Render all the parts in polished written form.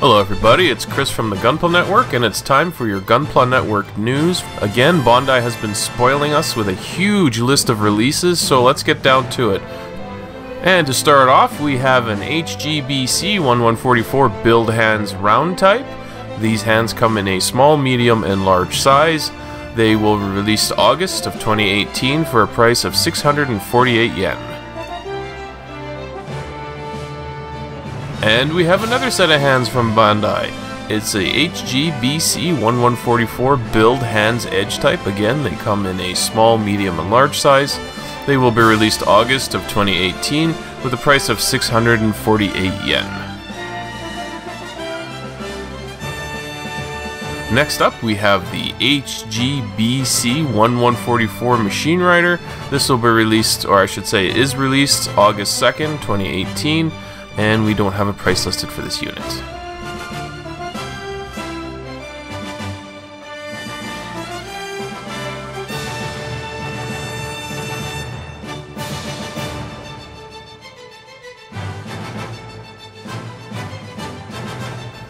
Hello everybody, it's Chris from the Gunpla Network, and it's time for your Gunpla Network news. Again, Bandai has been spoiling us with a huge list of releases, so let's get down to it. And to start off, we have an HGBC 1144 build hands round type. These hands come in a small, medium, and large size. They will be released August of 2018 for a price of 648 yen. And we have another set of hands from Bandai. It's a HGBC 1144 build hands edge type. Again, they come in a small, medium, and large size. They will be released August of 2018 with a price of 648 yen. Next up, we have the HGBC 1144 Machine Rider. This will be released, or I should say is released, August 2nd, 2018. And we don't have a price listed for this unit.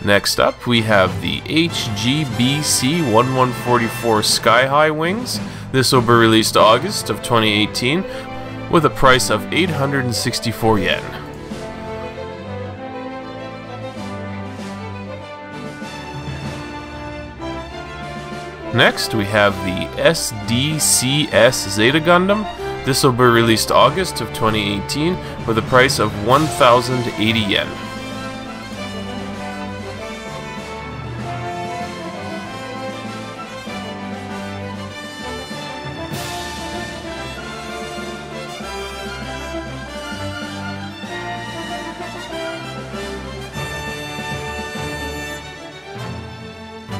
Next up, we have the HGBC 1144 Sky High Wings. This will be released August of 2018 with a price of 864 yen. Next, we have the SDCS Zeta Gundam. This will be released August of 2018 with a price of 1,080 yen.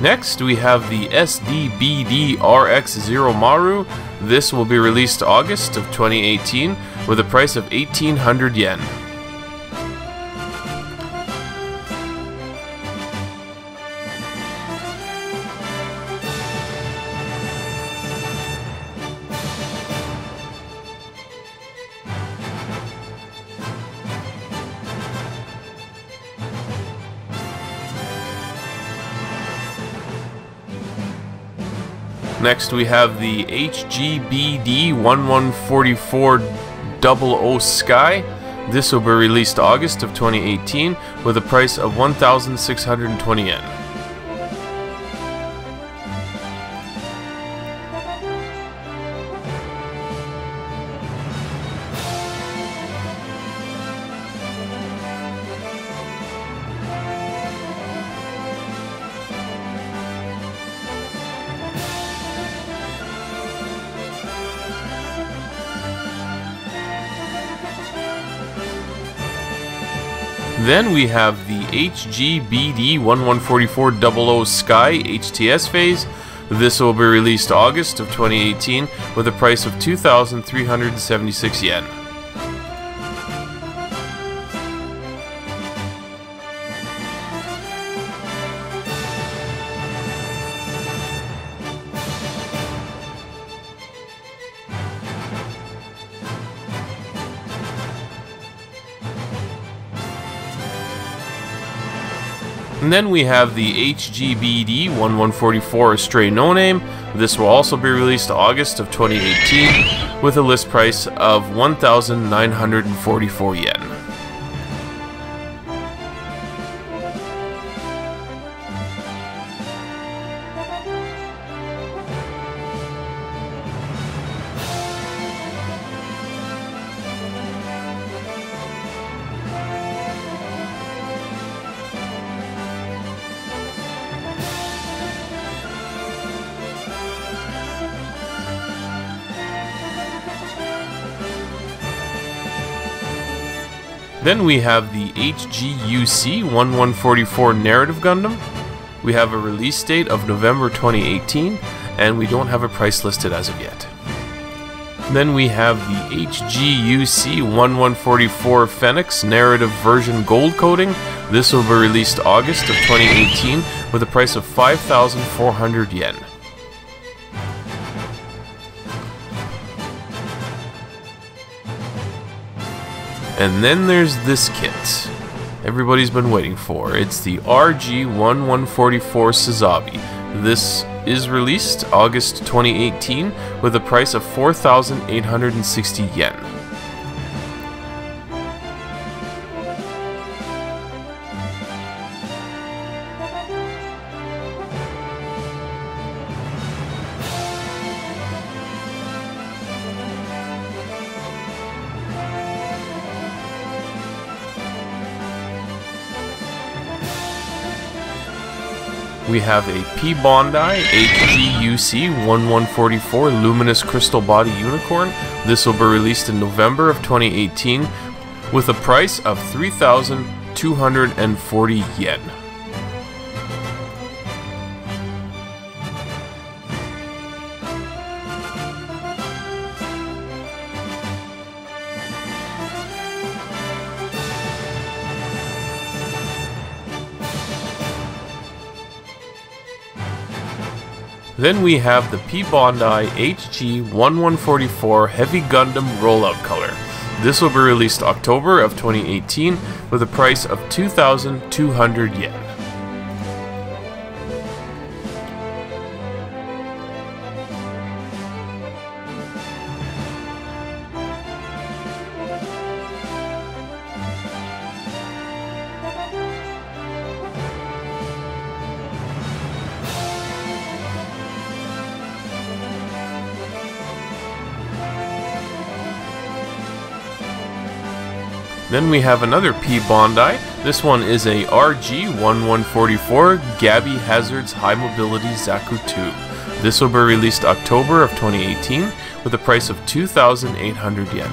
Next, we have the SDBD RX0 Maru. This will be released August of 2018 with a price of 1,800 yen. Next, we have the HGBD 1144 00 Sky. This will be released August of 2018 with a price of 1,620 yen. Then we have the HGBD 1144 00 Sky HTS phase. This will be released August of 2018 with a price of 2,376 yen. And then we have the HGBD 1144 Astray No Name. This will also be released August of 2018 with a list price of 1,944 yen. Then we have the HGUC 1144 Narrative Gundam. We have a release date of November 2018, and we don't have a price listed as of yet. Then we have the HGUC 1144 Phenex Narrative Version Gold Coating. This will be released August of 2018 with a price of 5,400 yen. And then there's this kit. everybody's been waiting for. It's the RG-1144 Sazabi. This is released August 2018 with a price of 4,860 yen. We have a P Bandai HGUC-1144 Luminous Crystal Body Unicorn. This will be released in November of 2018 with a price of 3,240 yen. Then we have the P Bandai HG-1144 Heavy Gundam Rollout Color. This will be released October of 2018 with a price of 2,200 yen. Then we have another P Bandai. This one is a RG-1144 Gabby Hazard's High Mobility Zaku Tube. This will be released October of 2018 with a price of 2,800 yen.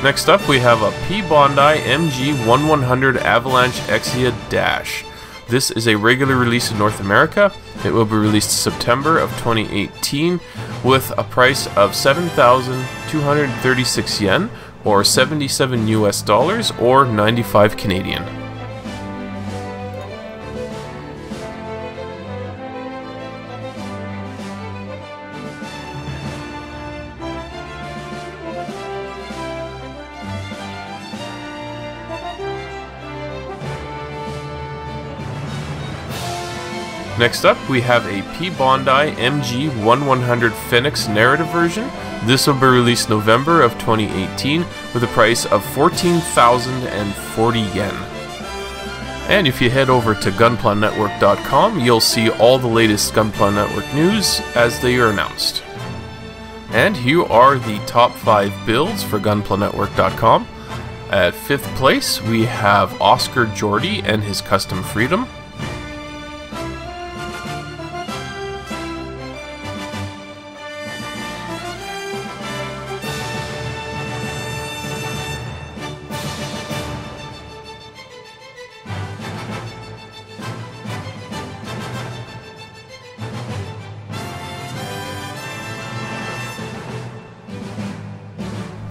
Next up, we have a P Bandai MG-1100 Avalanche Exia Dash. This is a regular release in North America. It will be released September of 2018 with a price of 7,236 yen, or 77 US dollars, or 95 Canadian. Next up, we have a P Bandai MG-1100 Phenex narrative version. This will be released November of 2018 with a price of 14,040 yen. And if you head over to gunplanetwork.com, you'll see all the latest Gunpla Network news as they are announced. And here are the top 5 builds for gunplanetwork.com. At 5th place, we have Oscar Jordy and his Custom Freedom.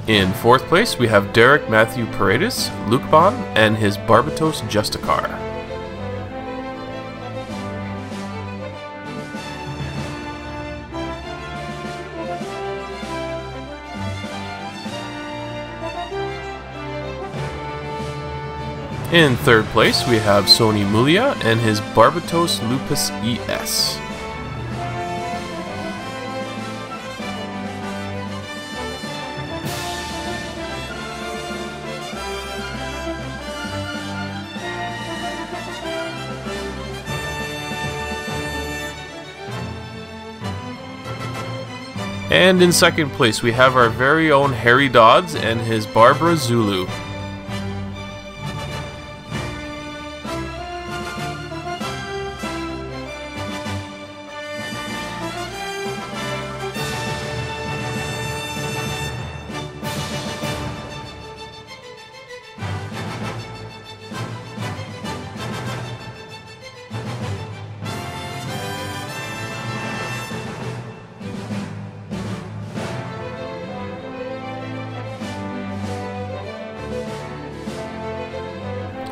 In 4th place, we have Derek Matthew Paredes, Lukban, and his Barbatos Justicar. In 3rd place, we have Sony Mulia and his Barbatos Lupus ES. And in 2nd place, we have our very own Harry Dodds and his Barbara Zulu.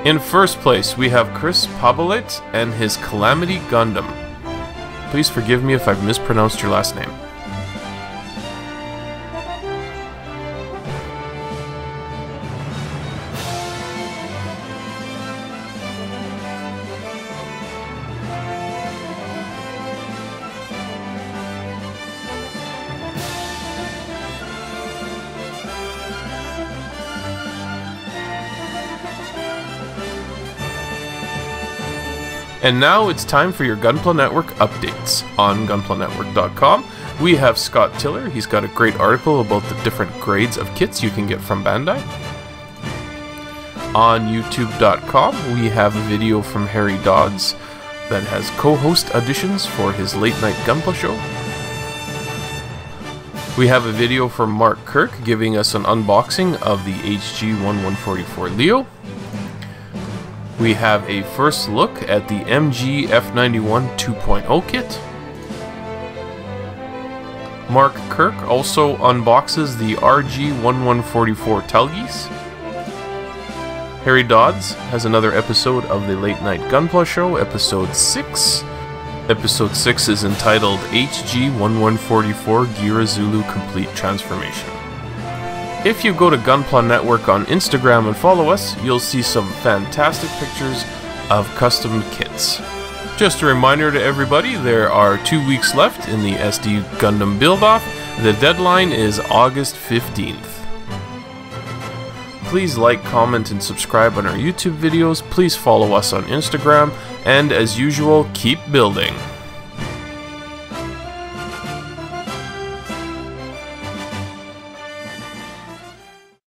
In first place, we have Chris Pabolit and his Calamity Gundam. Please forgive me if I've mispronounced your last name. And now it's time for your Gunpla Network updates. On gunplanetwork.com, we have Scott Tiller. He's got a great article about the different grades of kits you can get from Bandai. On youtube.com, we have a video from Harry Dodds that has co-host auditions for his late night Gunpla show. We have a video from Mark Kirk giving us an unboxing of the HG1144 Leo. We have a first look at the MG F91 2.0 kit. Mark Kirk also unboxes the RG1144 Telgeese. Harry Dodds has another episode of the Late Night Gunpla Show, Episode 6. Episode 6 is entitled HG1144 Gira Zulu Complete Transformation. If you go to Gunpla Network on Instagram and follow us, you'll see some fantastic pictures of custom kits. Just a reminder to everybody, there are 2 weeks left in the SD Gundam build-off. The deadline is August 15th. Please like, comment, and subscribe on our YouTube videos. Please follow us on Instagram. And as usual, keep building.